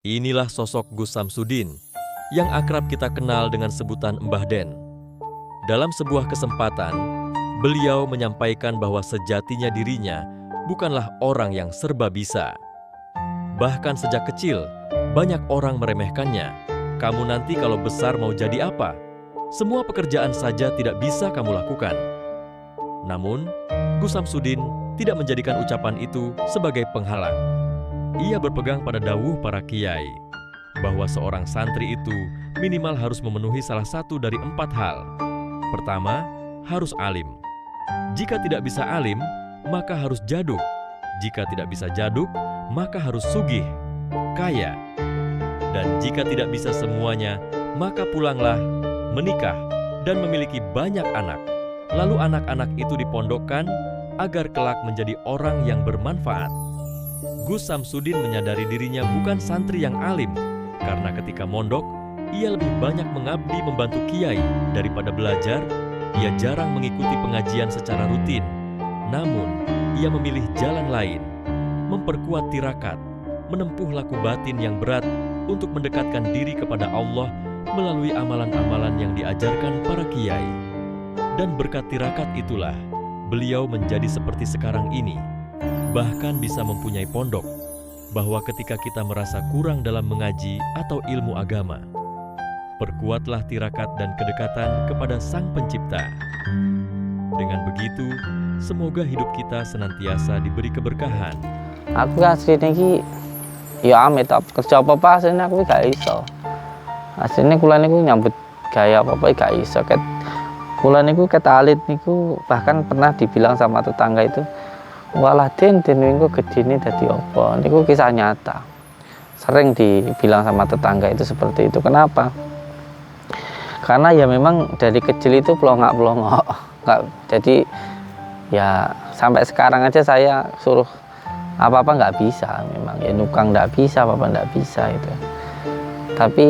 Inilah sosok Gus Samsudin yang akrab kita kenal dengan sebutan Mbah Den. Dalam sebuah kesempatan, beliau menyampaikan bahwa sejatinya dirinya bukanlah orang yang serba bisa. Bahkan sejak kecil, banyak orang meremehkannya. Kamu nanti kalau besar mau jadi apa? Semua pekerjaan saja tidak bisa kamu lakukan. Namun, Gus Samsudin tidak menjadikan ucapan itu sebagai penghalang. Ia berpegang pada dawuh para kiai, bahwa seorang santri itu minimal harus memenuhi salah satu dari 4 hal. Pertama, harus alim. Jika tidak bisa alim, maka harus jaduk. Jika tidak bisa jaduk, maka harus sugih, kaya. Dan jika tidak bisa semuanya, maka pulanglah, menikah, dan memiliki banyak anak. Lalu anak-anak itu dipondokkan agar kelak menjadi orang yang bermanfaat. Gus Samsudin menyadari dirinya bukan santri yang alim, karena ketika mondok, ia lebih banyak mengabdi membantu kiai daripada belajar. Ia jarang mengikuti pengajian secara rutin, namun ia memilih jalan lain, memperkuat tirakat, menempuh laku batin yang berat untuk mendekatkan diri kepada Allah melalui amalan-amalan yang diajarkan para kiai. Dan berkat tirakat itulah, beliau menjadi seperti sekarang ini, bahkan bisa mempunyai pondok, bahwa ketika kita merasa kurang dalam mengaji atau ilmu agama, perkuatlah tirakat dan kedekatan kepada Sang Pencipta. Dengan begitu, semoga hidup kita senantiasa diberi keberkahan. Aku asline iki ya amit kerja apa-apa asline aku gak iso. Asline kula niku nyambut gaya apa-apa gak iso. Kula niku ketalit niku bahkan pernah dibilang sama tetangga itu, "Walah Den niku gedene dadi apa?" Niku kisah nyata. Sering dibilang sama tetangga itu seperti itu. Kenapa? Karena ya memang dari kecil itu pelongak-pelongok. Jadi ya sampai sekarang aja saya suruh apa-apa nggak bisa, memang ya nukang nggak bisa, apa-apa nggak bisa itu. Tapi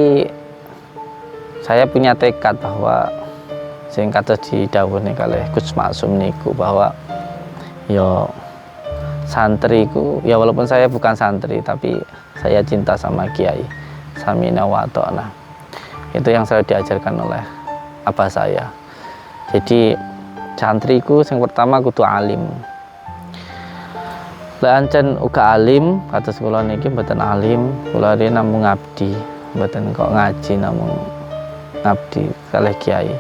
saya punya tekad bahwa sing kata didhawuhi kalih Gus Maksum niku bahwa ya santriku, ya walaupun saya bukan santri tapi saya cinta sama kiai, samina wa ta'na. Itu yang selalu diajarkan oleh abah saya. Jadi santriku yang pertama kudu alim. Lah ancen uga alim, kados kula niki mboten alim, kula rene namung ngabdi, mboten kok ngaji namung ngabdi kalih kiai.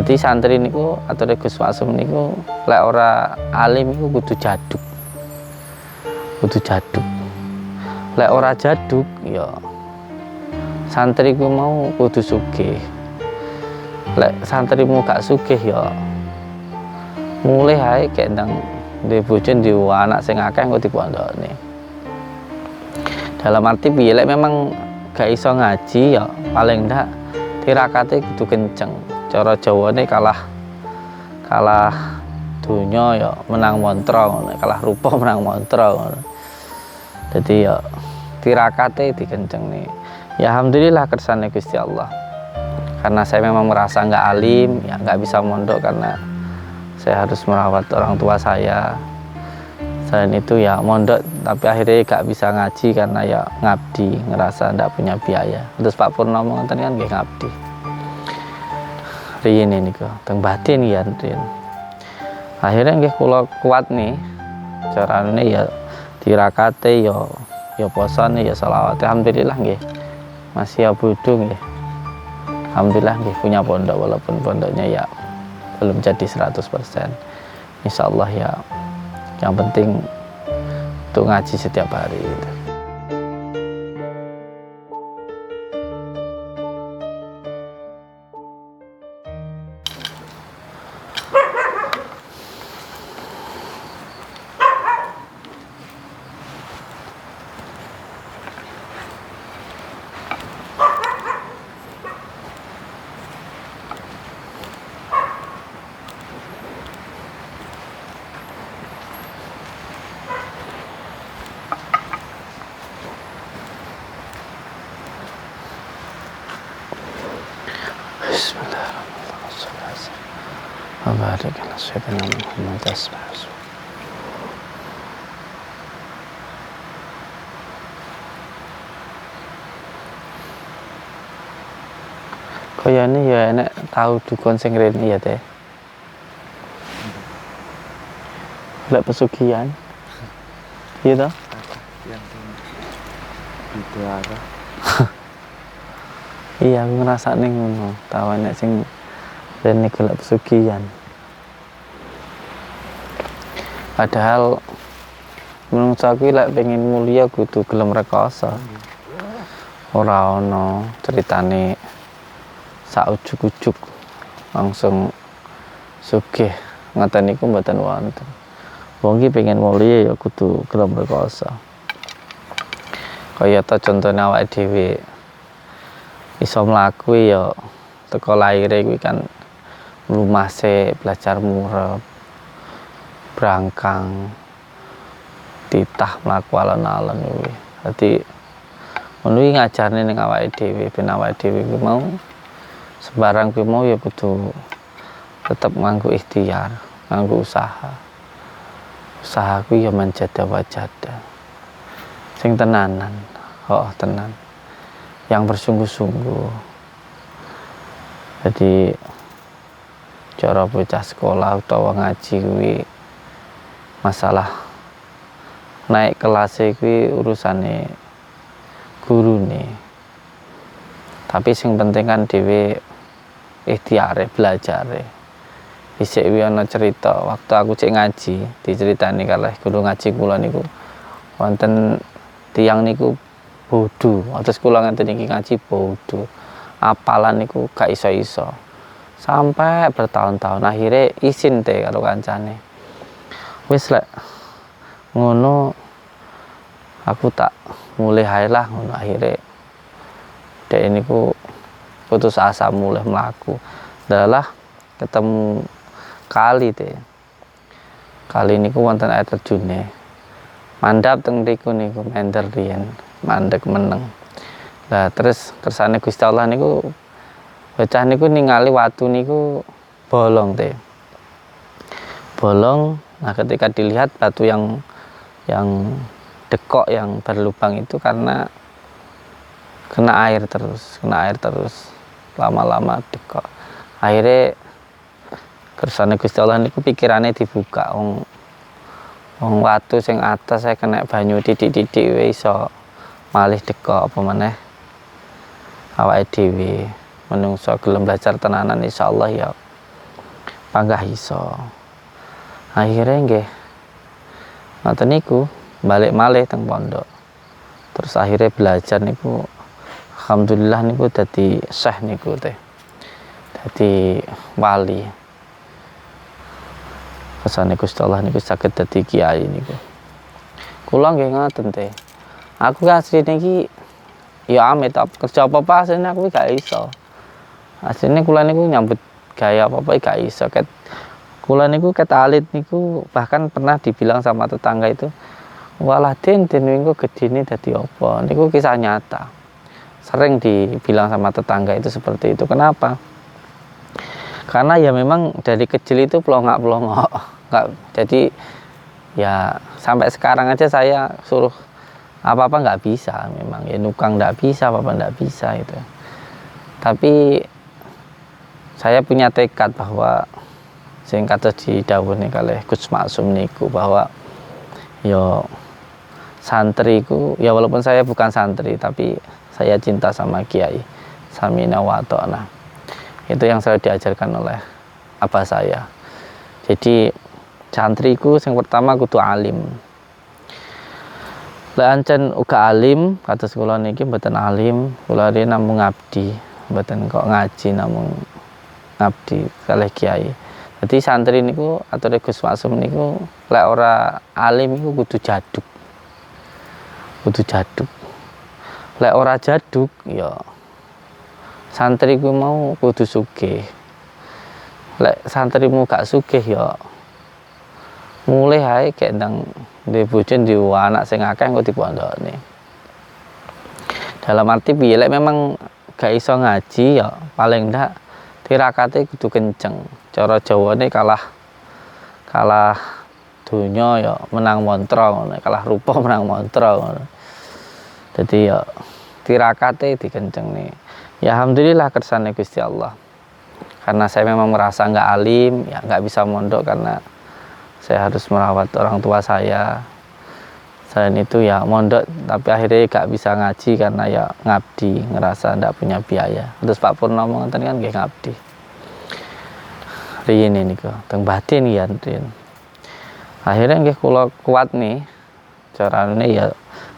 Jadi santri niku ature Gus Maksum niku lek ora alim niku kudu jaduk. Kudu jaduk. Lek ora jaduk ya santri ku mau kudu sugih. Lek santrimu gak sugih ya mulai ae kek ndang duwe bojo duwe anak sing akeh engko dipondokne. Dalam arti piye lek memang gak iso ngaji ya paling ndak tirakate kudu kenceng. Cara Jawane kalah donya ya menang mantra ngono, kalah rupa menang mantra ngono. Dadi ya tirakate dikencengne. Ya alhamdulillah kersane Gusti Allah. Karena saya memang merasa nggak alim, ya nggak bisa mondok karena saya harus merawat orang tua saya. Selain itu ya mondok, tapi akhirnya nggak bisa ngaji karena ya ngabdi, ngerasa nggak punya biaya. Terus Pak Purnomo ngoten kan nggih ngabdi. Riyen niku, teng batin ya Riyen. Akhirnya nggih kula kuat nih. Carane ya tirakate ya posane ya selawat. Alhamdulillah nggih. Masih abudu nggih. Alhamdulillah nggih punya pondok walaupun pondoknya ya belum jadi 100%. Insyaallah ya yang penting untuk ngaji setiap hari gitu. Bismillahirrahmanirrahim. Wa barik ala sayyidina Muhammad asma'. Kayane ya enek tahu dukun sing rene ya teh. Lek pesugihan. Iya toh? yang itu ada Iya aku ngrasakne ngono. Tahu enek sing rene golek pesugihan. Padahal menurut aku lek pengen mulia kudu gelem rekoso. Ora ono ceritane sak ujug-ujug langsung sugih ngoten niku mboten wonten. Wong iki pengen mulia ya kudu gelem rekoso. Kaya ta contone awake dhewe iso mlaku ya teko laire kuwi kan mlumase belajar murep, brangkang, titah mlaku alon-alon kuwi. Dadi ngono iki ngajarne ning awake dhewe ben awake dhewe kuwi mau sembarang kuwi mau ya kudu tetep nganggo ikhtiar, nganggo usaha. Usaha kuwi ya manjada wajada. Sing tenanan, tenan. Yang bersungguh-sungguh. Jadi cara bocah sekolah utawa ngaji kuwi masalah naik kelas kuwi urusane gurune. Tapi sing penting kan dhewe ikhtiare belajare. Dhisik kuwi ana cerita waktu aku cek ngaji, diceritani kalih guru ngaji kula niku wonten tiyang niku bodho. Atus kula ngenten iki ngaji bodho. Apalan niku gak iso-iso. Sampai bertahun-tahun akhirnya izin teh karo kancane. Wis lek ngono aku tak mulai hae lah ngono akhirnya dek niku putus asa mulai mlaku. Dalah ketemu kali teh. Kali niku wonten air terjune. Mandhap teng mriku niku mender riyen, mandeg meneng. Lah terus kersane Gusti Allah niku bocah niku ningali watu niku bolong teh. Bolong. Nah, ketika dilihat batu yang dekok yang berlubang itu karena kena air terus lama-lama dekok. Akhirnya kersane Gusti Allah niku pikirane dibuka wong watu sing atas saya kena banyu titik-titik wis iso malih dekok apa meneh awake dhewe menungso gelem belajar tenanan insyaallah ya panggah iso. Akhirnya nggih ngoten niku balik malih teng pondok. Terus akhirnya belajar niku alhamdulillah niku dadi syekh niku teh. Dadi wali. Kesane Gusti Allah niku saged dadi kiai niku. Kula nggih ngoten teh. Aku asline iki ya amit kerja apa-apa asline aku gak iso. Asline kula niku nyambut gaya apa-apa gak iso. Kula niku ket alit niku bahkan pernah dibilang sama tetangga itu, "Walah Den minggu gedene dadi apa?" Niku kisah nyata. Sering dibilang sama tetangga itu seperti itu. Kenapa? Karena ya memang dari kecil itu pelongak-pelongok. Jadi ya sampai sekarang aja saya suruh apa-apa nggak bisa memang. Ya nukang nggak bisa, apa-apa nggak bisa gitu. Tapi saya punya tekad bahwa sing kados didhawuhi kalih Gus Maksum niku bahwa ya santriku ya walaupun saya bukan santri tapi saya cinta sama kiai. Samina wa ta'na. Itu yang selalu diajarkan oleh abah saya. Jadi santriku yang pertama kudu alim. Lek ancen uga alim, kados kula niki mboten alim, kula rene namung ngabdi, mboten kok ngaji namung ngabdi kalih kiai. Jadi santri niku ature Gus Maksum niku lek ora alim niku kudu jaduk. Kudu jaduk. Lek ora jaduk ya santri ku mau kudu sugih. Lek santrimu gak sugih ya mulai hae gek ndang duwe bojo duwe anak sing akeh engko dipondokne. Dalam arti piye lek memang gak iso ngaji ya paling ndak tirakate kudu kenceng. Cara Jawane kalah donya ya menang mantra ngono, kalah rupa menang mantra ngono. Dadi ya tirakate dikencengne. Ya alhamdulillah kersane Gusti Allah. Karena saya memang merasa nggak alim, ya nggak bisa mondok karena saya harus merawat orang tua saya. Selain itu ya mondok, tapi akhirnya nggak bisa ngaji karena ya ngabdi, ngerasa nggak punya biaya. Terus Pak Purnomo ngeten kan nggih ngabdi. Riyin ini kok, teng batin ya Riyin. Akhirnya nggih kula kuat nih, carane ya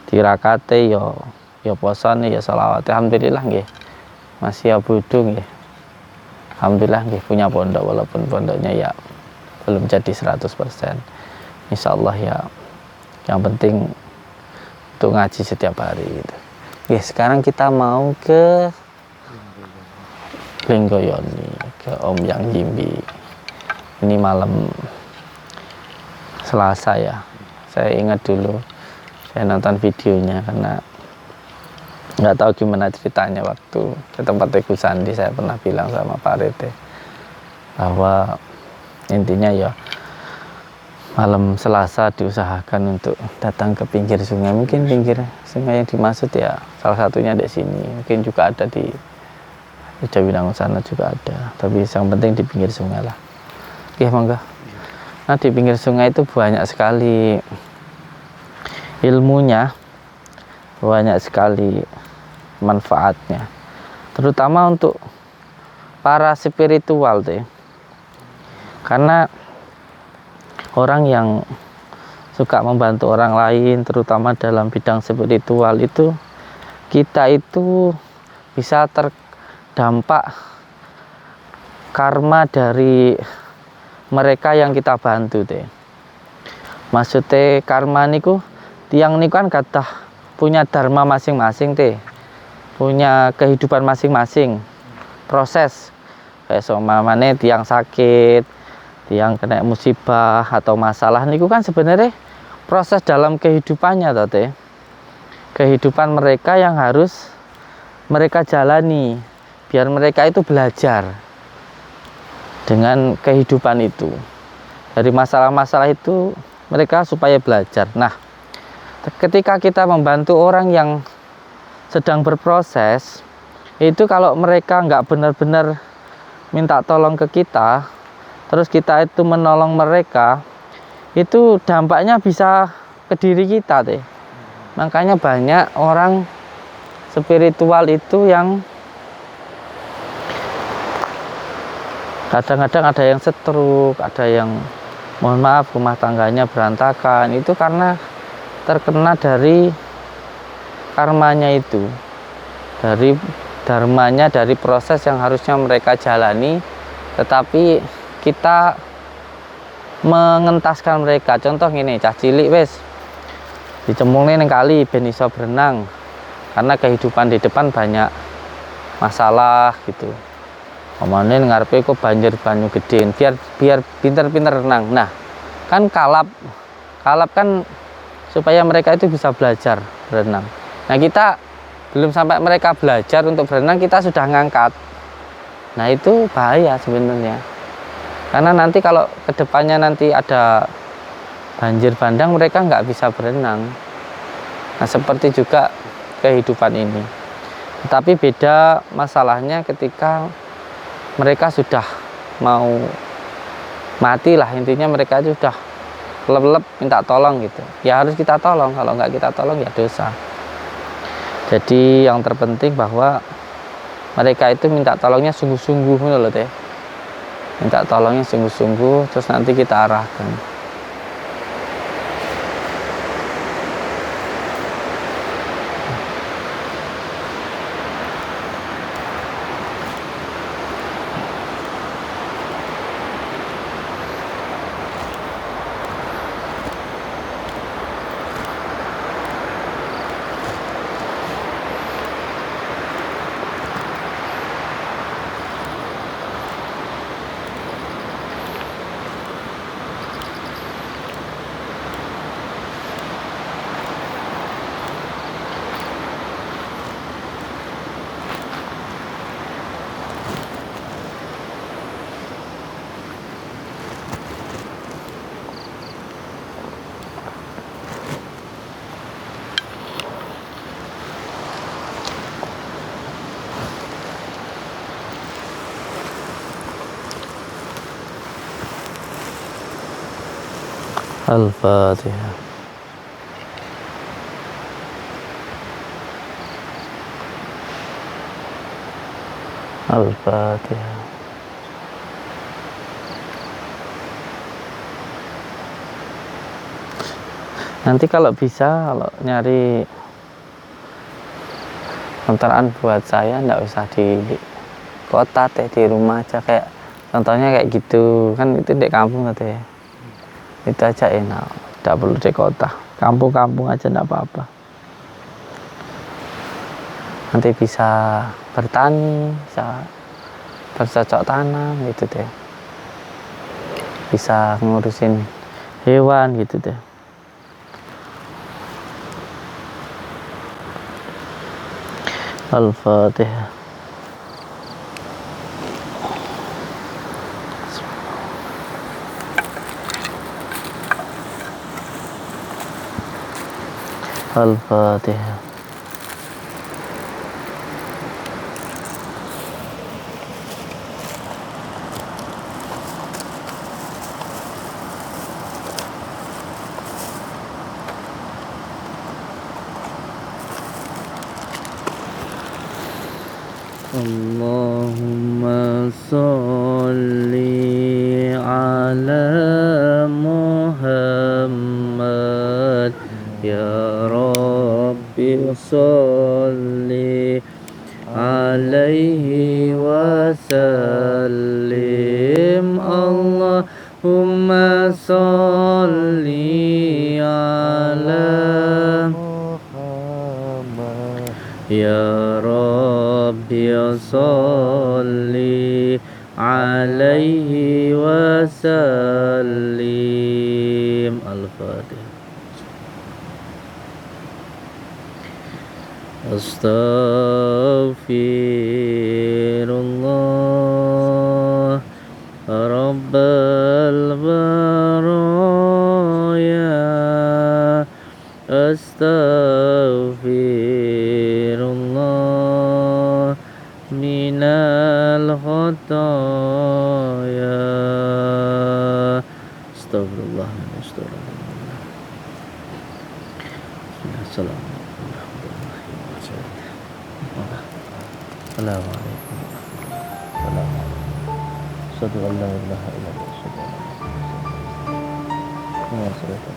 tirakate ya posone ya selawat. Alhamdulillah nggih. Masih abudu nggih. Alhamdulillah nggih punya pondok walaupun pondoknya ya belum jadi 100%. Insyaallah ya yang penting untuk ngaji setiap hari gitu. Oke, sekarang kita mau ke Linggoyoni, ke Om Yang Jimbi. Ini malam Selasa ya. Saya ingat dulu saya nonton videonya karena nggak tahu gimana ceritanya waktu ke tempat Teguh Sandi. Saya pernah bilang sama Pak Rete bahwa intinya ya malam Selasa diusahakan untuk datang ke pinggir sungai. Mungkin pinggir sungai yang dimaksud ya salah satunya di sini. Mungkin juga ada di Jawinangun sana juga ada. Tapi yang penting di pinggir sungai lah. Oke, monggo. Nah di pinggir sungai itu banyak sekali ilmunya, banyak sekali manfaatnya. Terutama untuk para spiritual deh. Karena orang yang suka membantu orang lain, terutama dalam bidang spiritual itu, kita itu bisa terdampak karma dari mereka yang kita bantu deh. Maksudnya karma niku, tiang niku kan kata punya dharma masing-masing teh, punya kehidupan masing-masing, proses. Kayak seumpamane tiang sakit, yang kena musibah atau masalah niku kan sebenarnya proses dalam kehidupannya toh teh. Kehidupan mereka yang harus mereka jalani biar mereka itu belajar dengan kehidupan itu. Dari masalah-masalah itu mereka supaya belajar. Nah, ketika kita membantu orang yang sedang berproses, itu kalau mereka nggak benar-benar minta tolong ke kita, terus kita itu menolong mereka, itu dampaknya bisa ke diri kita deh. Makanya banyak orang spiritual itu yang kadang-kadang ada yang stroke, ada yang mohon maaf rumah tangganya berantakan. Itu karena terkena dari karmanya itu, dari dharmanya, dari proses yang harusnya mereka jalani, tetapi kita mengentaskan mereka. Contoh gini, cah cilik wes dicemplungin ning kali ben iso berenang, karena kehidupan di depan banyak masalah gitu. Omane ngarepe kok banjir banyu gede, biar pinter-pinter renang. Nah, kan kalap kan supaya mereka itu bisa belajar berenang. Nah, kita belum sampai mereka belajar untuk berenang, kita sudah ngangkat. Nah, itu bahaya sebenarnya. Karena nanti kalau kedepannya nanti ada banjir bandang, mereka nggak bisa berenang. Nah, seperti juga kehidupan ini. Tetapi beda masalahnya ketika mereka sudah mau mati lah, intinya mereka sudah lelep minta tolong gitu. Ya harus kita tolong, kalau nggak kita tolong ya dosa. Jadi yang terpenting bahwa mereka itu minta tolongnya sungguh-sungguh loh teh. Minta tolongnya sungguh-sungguh, terus nanti kita arahkan. Al-Fatihah. Al-Fatihah. Nanti kalau bisa, kalau nyari kontrakan buat saya nggak usah di kota teh, di rumah aja, kayak contohnya kayak gitu kan, itu di kampung teh, itu aja enak, nggak perlu di kota, kampung-kampung aja nggak apa-apa. Nanti bisa bertani, bisa bercocok tanam gitu deh, bisa ngurusin hewan gitu deh. Al-Fatihah. Al-Fatihah. Allahumma sholli ala Muhammad ya Rabbi sholli alaihi wa sallim. Allahumma sholli ala ya Rabbi sholli alaihi wa sallim. Al-Fatihah. Astaghfirullah Rabbal baraya. Astaghfirullah minal khataya. Astagfirullah. Astagfirullah. Assalamualaikum. Assalamualaikum. Asyhadu an la ilaha illallah. Asyhadu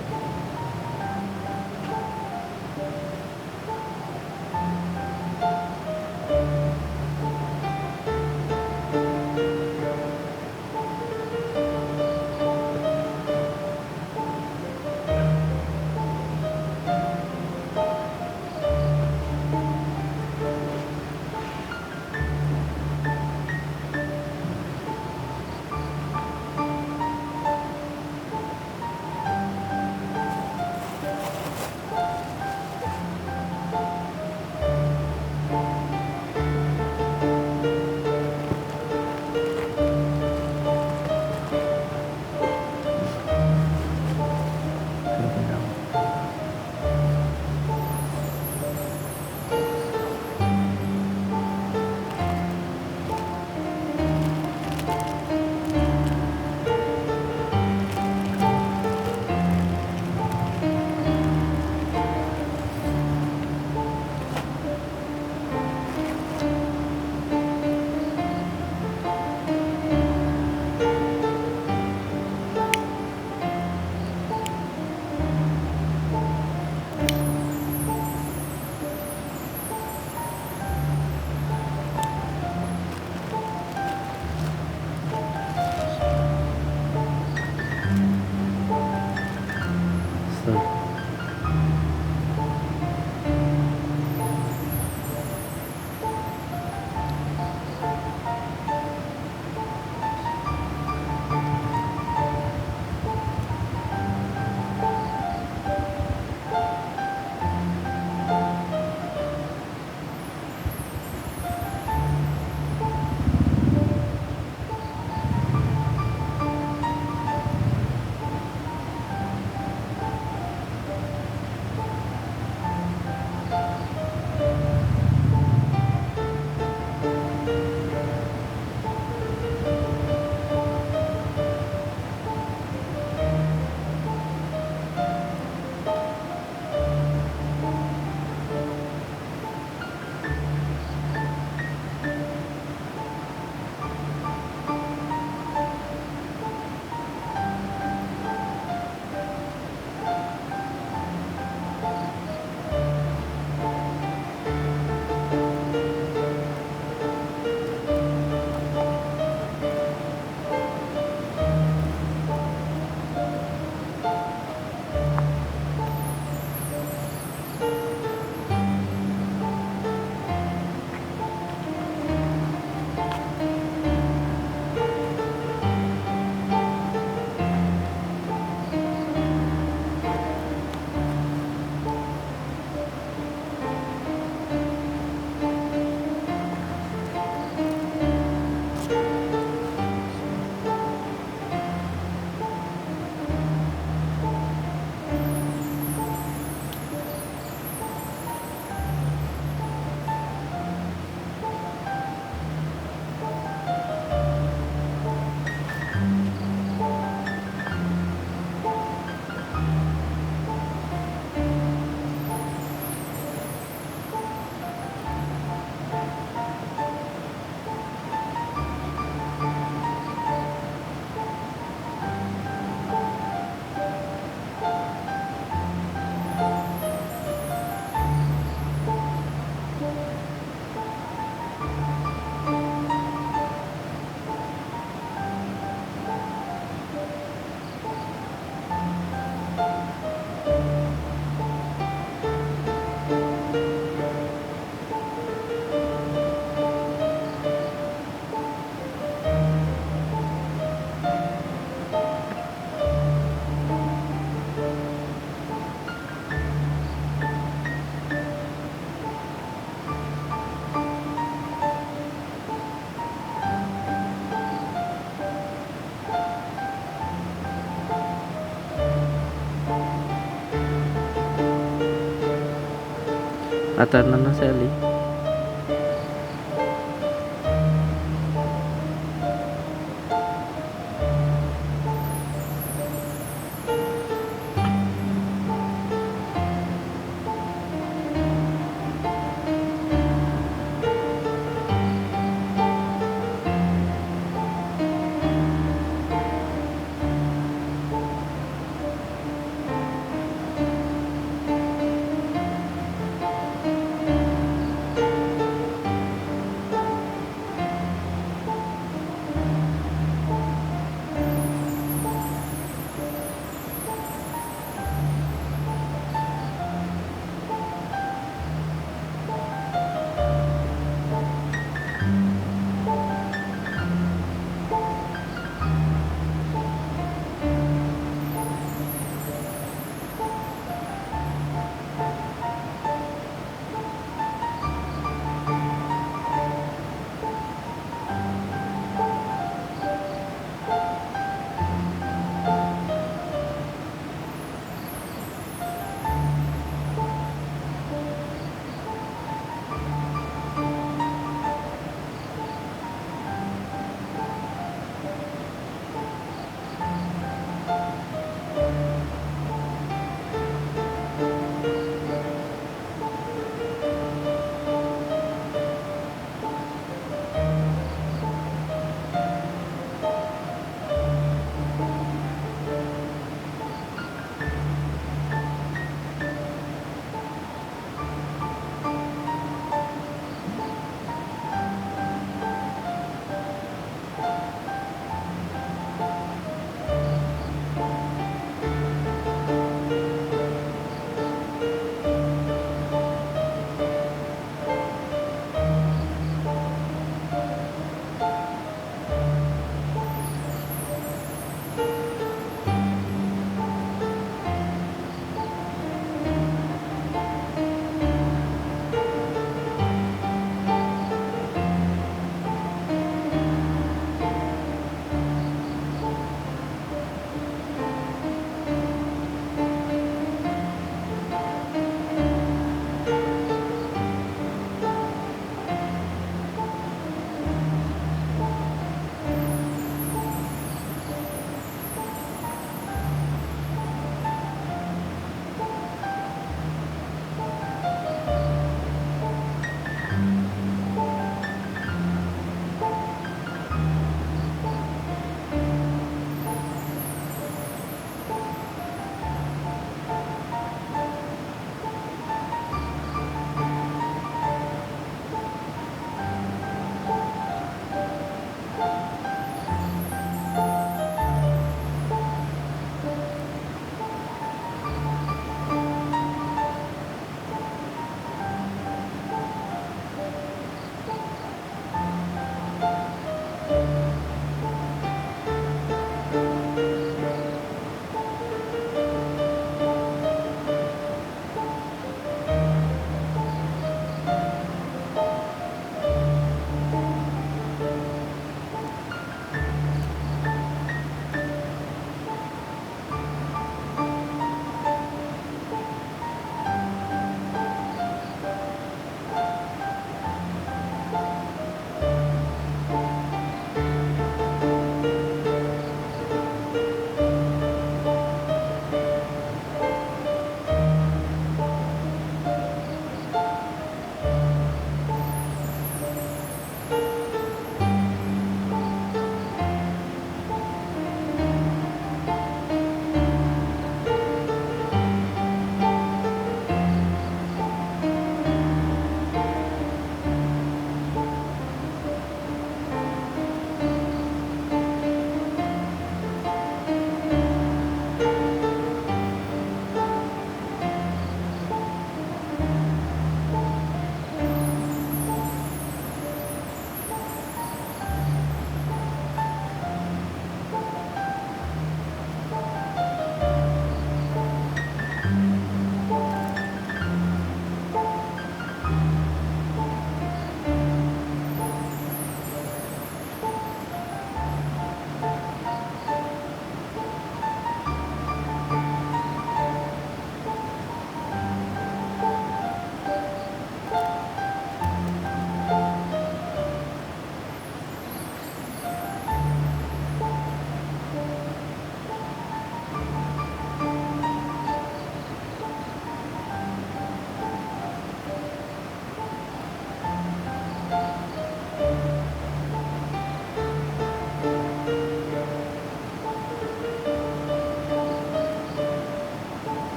Ada Nana Sally.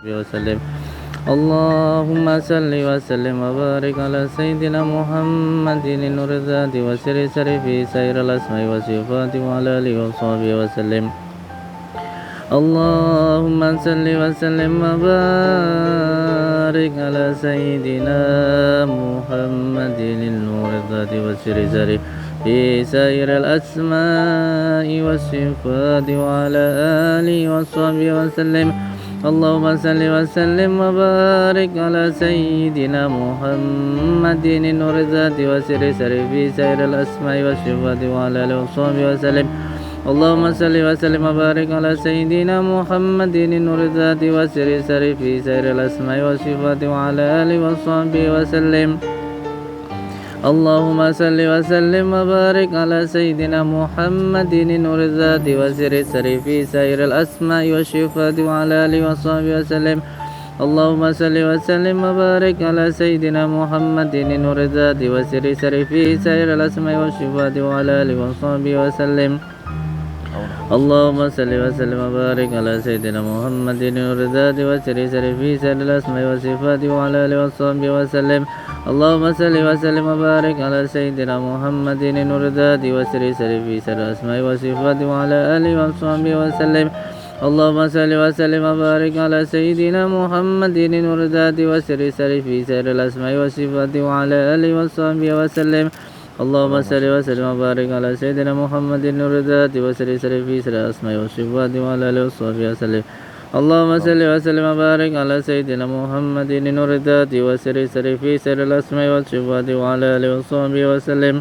وسلم اللهم صل وسلم وبارك على سيدنا محمد نور الذات وسر في سائر الأسماء والصفات وعلى آله وصحبه وسلم اللهم صل وسلم وبارك على سيدنا محمد نور الذات وسر في سائر الأسماء والصفات وعلى آله وصحبه وسلم اللهم صل وسلم وبارك على سيدنا محمد نور الذات وسر في سائر الأسماء والصفات وعلى آله وصحبه وسلم اللهم صل وسلم وبارك على سيدنا محمد نور الذات وسر في سائر الأسماء والصفات وعلى آله وصحبه وسلم اللهم صل وسلم وبارك على سيدنا محمد نور الذات وسر في سائر الأسماء والصفات وعلى آله وصحبه وسلم اللهم صل وسلم وبارك على سيدنا محمد نور الذات وسر في سائر الأسماء والصفات وعلى آله وصحبه وسلم اللهم صل وسلم وبارك على سيدنا محمد نور الذات وسر في سائر الأسماء والصفات وعلى آله وصحبه وسلم اللهم صل وسلم وبارك على سيدنا محمد نور الذات وسر في سائر الأسماء والصفات وعلى آله وصحبه وسلم اللهم صل وسلم وبارك على سيدنا محمد نور الذات وسر في سائر الأسماء والصفات وعلى آله وصحبه وسلم اللهم صل وسلم وبارك على سيدنا محمد نور الذات وسر في سائر الأسماء والصفات وعلى آله وصحبه وسلم اللهم صل وسلم وبارك على سيدنا محمد نور الذات وسر في سائر الأسماء والصفات وعلى آله وصحبه وسلم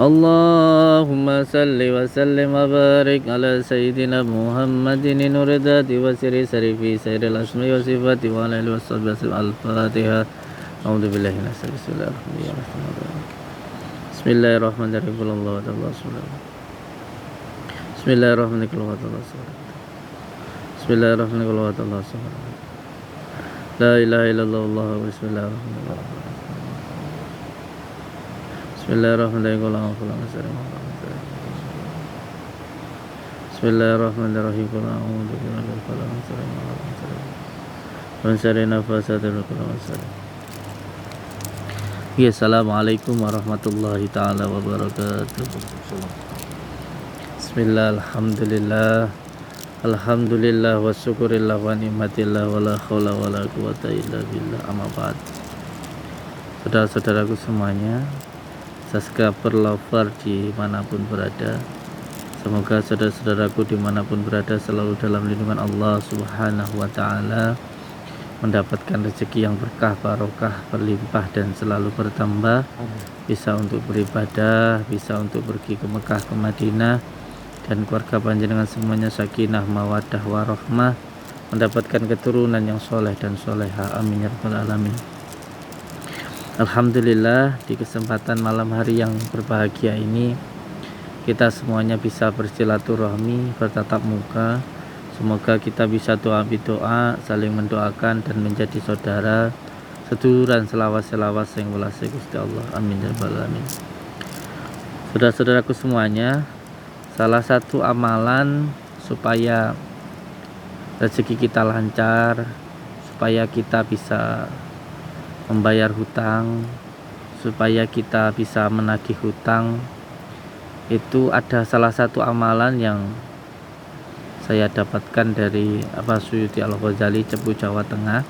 اللهم صل وسلم وبارك على سيدنا محمد نور الذات وسر في سائر الأسماء والصفات وعلى آله وصحبه وسلم الفاتحة أعوذ بالله من الشيطان الرجيم بسم الله الرحمن الرحيم بسم الله الرحمن الرحيم بسم الله الرحمن الرحيم لا إله إلا الله والله بسم الله الرحمن الرحيم بسم الله الرحمن الرحيم بسم الله الرحمن الرحيم قل أعوذ برب الفلق من شر النفاثات في العقد Ya, assalamualaikum warahmatullahi ta'ala wabarakatuh. Bismillah, alhamdulillah, alhamdulillah wa syukurillah wa ni'matillah wa la khawla wa la quwata illa billah, amma ba'd. Saudara-saudaraku semuanya, subscriber lover dimanapun berada, semoga saudara-saudaraku dimanapun berada selalu dalam lindungan Allah subhanahu wa ta'ala, mendapatkan rezeki yang berkah, barokah, berlimpah dan selalu bertambah. Bisa untuk beribadah, bisa untuk pergi ke Mekah, ke Madinah, dan keluarga panjenengan semuanya sakinah, mawaddah, warahmah, mendapatkan keturunan yang soleh dan soleha. Amin ya rabbal alamin. Alhamdulillah, di kesempatan malam hari yang berbahagia ini kita semuanya bisa bersilaturahmi, bertatap muka. Semoga kita bisa doa, saling mendoakan dan menjadi saudara, seduluran selawas yang welase Gusti Allah. Amin ya rabbal alamin. Saudara-saudaraku semuanya, salah satu amalan supaya rezeki kita lancar, supaya kita bisa membayar hutang, supaya kita bisa menagih hutang, itu ada salah satu amalan yang saya dapatkan dari Suyuti Al-Ghazali, Cepu, Jawa Tengah.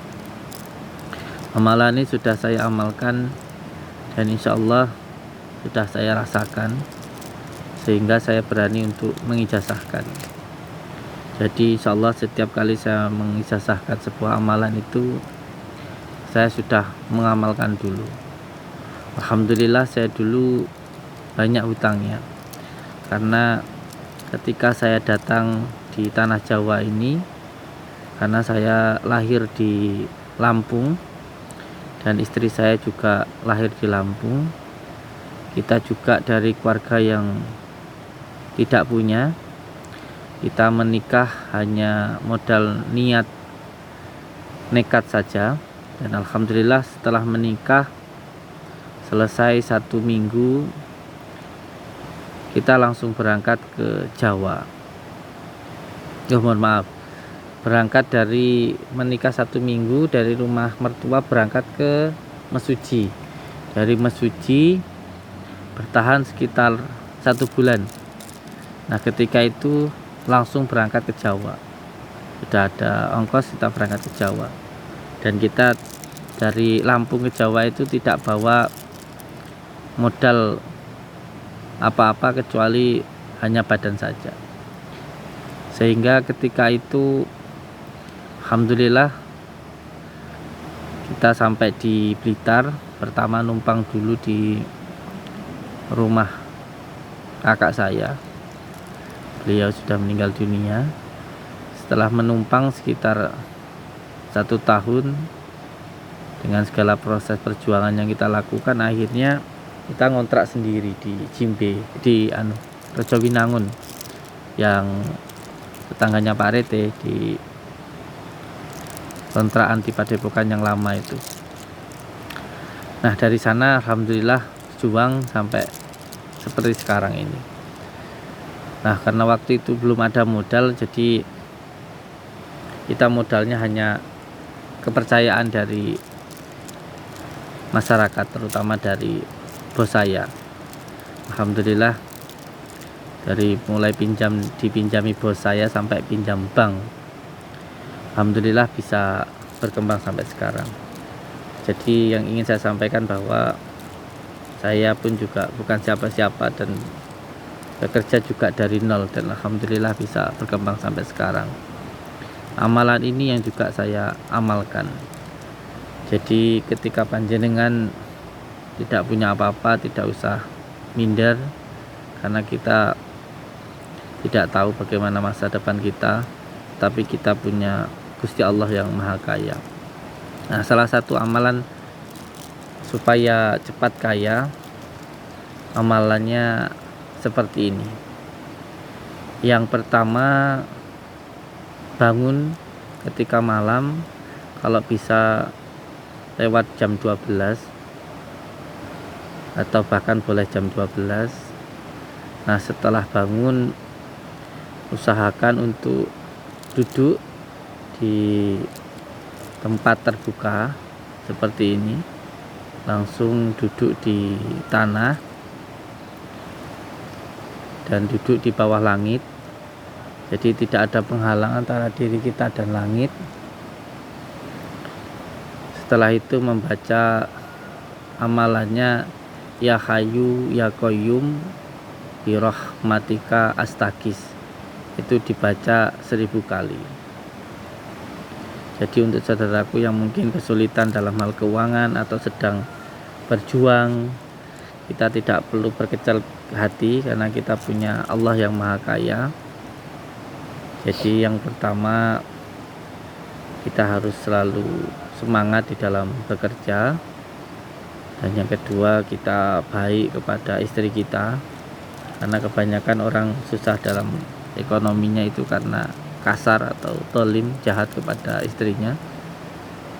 Amalan ini sudah saya amalkan dan insya Allah sudah saya rasakan, sehingga saya berani untuk mengijazahkan. Jadi insya Allah setiap kali saya mengijazahkan sebuah amalan itu, saya sudah mengamalkan dulu. Alhamdulillah saya dulu banyak hutangnya, karena ketika saya datang di tanah Jawa ini, karena saya lahir di Lampung dan istri saya juga lahir di Lampung, kita juga dari keluarga yang tidak punya, kita menikah hanya modal niat nekat saja. Dan alhamdulillah setelah menikah selesai 1 minggu, kita langsung berangkat ke Jawa. Mohon maaf, berangkat dari menikah 1 minggu dari rumah mertua berangkat ke Mesuji. Dari Mesuji bertahan sekitar 1 bulan. Nah ketika itu langsung berangkat ke Jawa. Sudah ada ongkos, kita berangkat ke Jawa. Dan kita dari Lampung ke Jawa itu tidak bawa modal apa-apa kecuali hanya badan saja. Sehingga ketika itu alhamdulillah kita sampai di Blitar. Pertama numpang dulu di rumah kakak saya. Beliau sudah meninggal dunia. Setelah menumpang sekitar 1 tahun dengan segala proses perjuangan yang kita lakukan, akhirnya kita ngontrak sendiri di Jimbe, di Rejowinangun, yang tetangganya Pak Rete, di kontrakan di Padepokan yang lama itu. Nah dari sana alhamdulillah juang sampai seperti sekarang ini. Nah karena waktu itu belum ada modal, jadi kita modalnya hanya kepercayaan dari masyarakat, terutama dari bos saya. Alhamdulillah dari mulai dipinjami bos saya sampai pinjam bank, alhamdulillah bisa berkembang sampai sekarang. Jadi yang ingin saya sampaikan bahwa saya pun juga bukan siapa-siapa dan bekerja juga dari nol, dan alhamdulillah bisa berkembang sampai sekarang. Amalan ini yang juga saya amalkan. Jadi ketika panjenengan tidak punya apa-apa, tidak usah minder, karena kita tidak tahu bagaimana masa depan kita, tapi kita punya Gusti Allah yang Maha Kaya. Nah salah satu amalan supaya cepat kaya, amalannya seperti ini. Yang pertama, bangun ketika malam, kalau bisa lewat jam 12 atau bahkan boleh jam 12. Nah setelah bangun, usahakan untuk duduk di tempat terbuka seperti ini, langsung duduk di tanah dan duduk di bawah langit. Jadi tidak ada penghalang antara diri kita dan langit. Setelah itu membaca amalannya, Ya Hayyu Ya Qayyum bi rahmatika astagis. Itu dibaca 1000 kali. Jadi untuk saudaraku yang mungkin kesulitan dalam hal keuangan atau sedang berjuang, kita tidak perlu berkecil hati karena kita punya Allah yang Maha Kaya. Jadi yang pertama, kita harus selalu semangat di dalam bekerja. Dan yang kedua, kita baik kepada istri kita, karena kebanyakan orang susah dalam ekonominya itu karena kasar atau tolim, jahat kepada istrinya.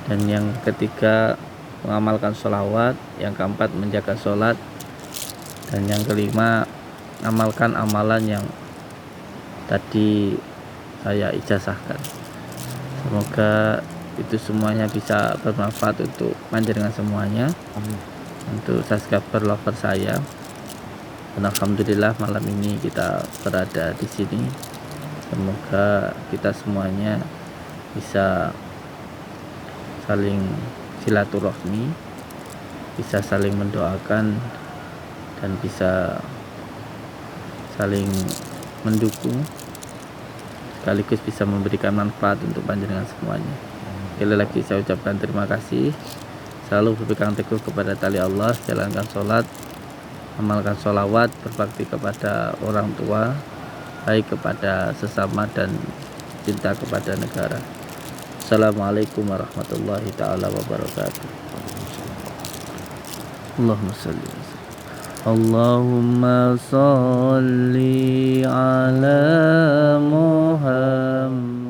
Dan yang ketiga, mengamalkan sholawat. Yang keempat, menjaga sholat. Dan yang kelima, amalkan amalan yang tadi saya ijazahkan. Semoga itu semuanya bisa bermanfaat untuk panjenengan semuanya. Amin. Untuk subscriber lover saya. Dan alhamdulillah malam ini kita berada di sini. Semoga kita semuanya bisa saling silaturahmi, bisa saling mendoakan, dan bisa saling mendukung, sekaligus bisa memberikan manfaat untuk panjenengan semuanya. Sekali lagi saya ucapkan terima kasih. Selalu berpegang teguh kepada tali Allah, jalankan sholat, amalkan sholawat, berbakti kepada orang tua, baik kepada sesama, dan cinta kepada negara. Assalamualaikum warahmatullahi ta'ala wabarakatuh. Allahumma salli wa sallim. Allahumma salli ala Muhammad.